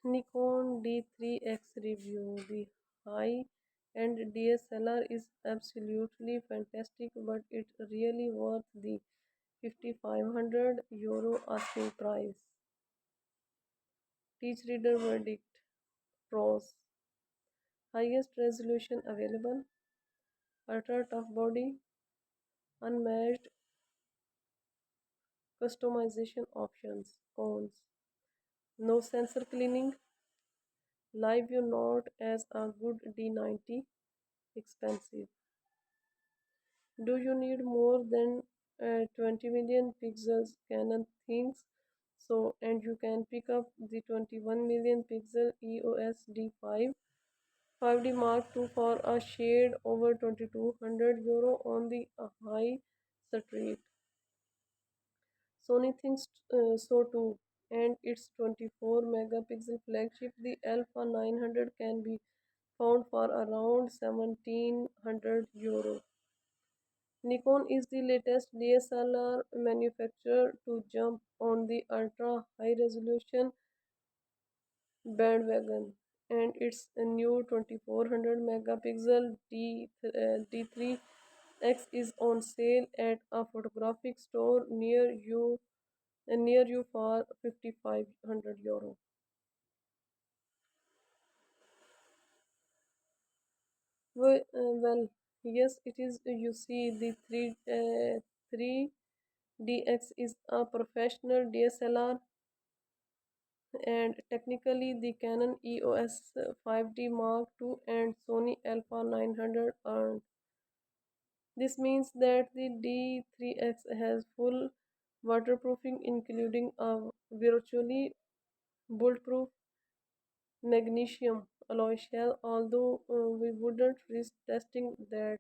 Nikon D3X review. The high-end DSLR is absolutely fantastic, but it's really worth the 5,500 euro asking price. Teach reader verdict. Pros. Highest resolution available. Ultra tough body. Unmatched customization options. Cons. No sensor cleaning. Live view not as a good D90. Expensive. Do you need more than 20 million pixels? Canon thinks so, and you can pick up the 21 million pixel EOS D5 5D Mark II for a shade over 2200 euro on the high street. Sony thinks so too, and its 24 megapixel flagship, the Alpha 900, can be found for around 1700 euro. Nikon is the latest DSLR manufacturer to jump on the ultra high resolution bandwagon, and its new 2400 megapixel D3X is on sale at a photographic store near you for 5500 euro. Well, yes, it is. You see, the 3DX is a professional DSLR, and technically the Canon EOS 5D Mark II and Sony Alpha 900 aren't. This means that the D3X has full waterproofing, including a virtually bulletproof magnesium alloy shell, although we wouldn't risk testing that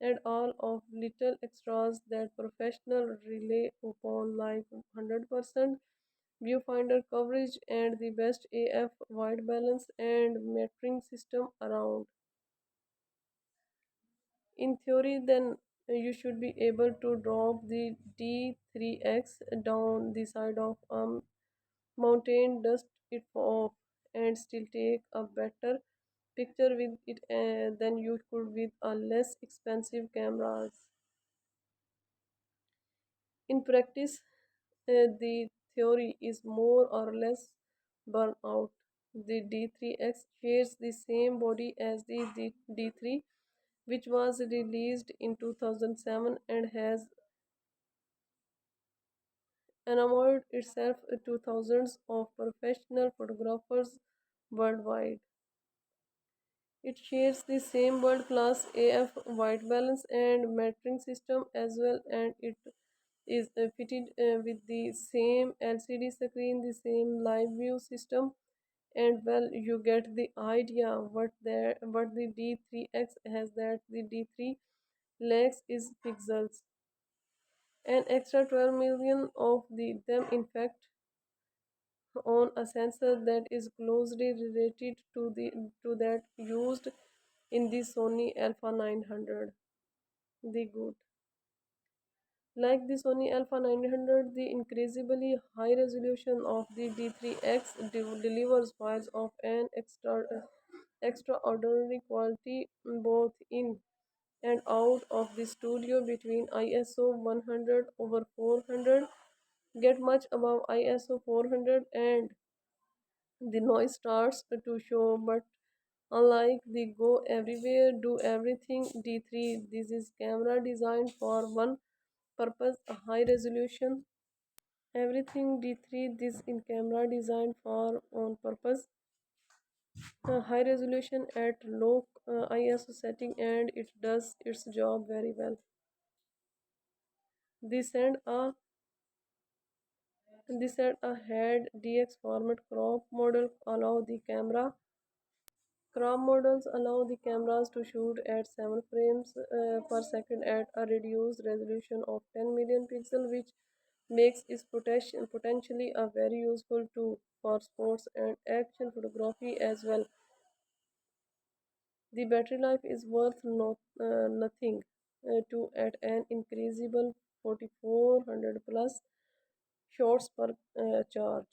and all of little extras that professional rely upon, like 100% viewfinder coverage and the best AF white balance and metering system around. In theory, then you should be able to drop the D3X down the side of a mountain, dust it off, and still take a better picture with it than you could with a less expensive cameras. In practice, the theory is more or less burnout. The D3X shares the same body as the D3, which was released in 2007 and has enamored itself to thousands of professional photographers worldwide. It shares the same world class AF white balance and metering system as well, and it is fitted with the same LCD screen, the same live view system, and well, you get the idea. What the D3X has that the D3 lacks is pixels. An extra 12 million of them, in fact, on a sensor that is closely related to that used in the Sony Alpha 900. The good. Like the Sony Alpha 900, the increasingly high resolution of the D3X delivers files of an extraordinary quality both in and out of the studio between ISO 100 over 400, get much above ISO 400, and the noise starts to show. But unlike the go everywhere, do everything D3, this is camera designed for one purpose, a high resolution. Everything D3, this in camera designed for on purpose, a high resolution at low ISO setting, and it does its job very well. This and a had DX format crop models allow the cameras to shoot at 7 frames per second at a reduced resolution of 10 million pixel, which makes it potentially a very useful tool for sports and action photography as well. The battery life is worth nothing to at an increasable 4400 plus shots per charge.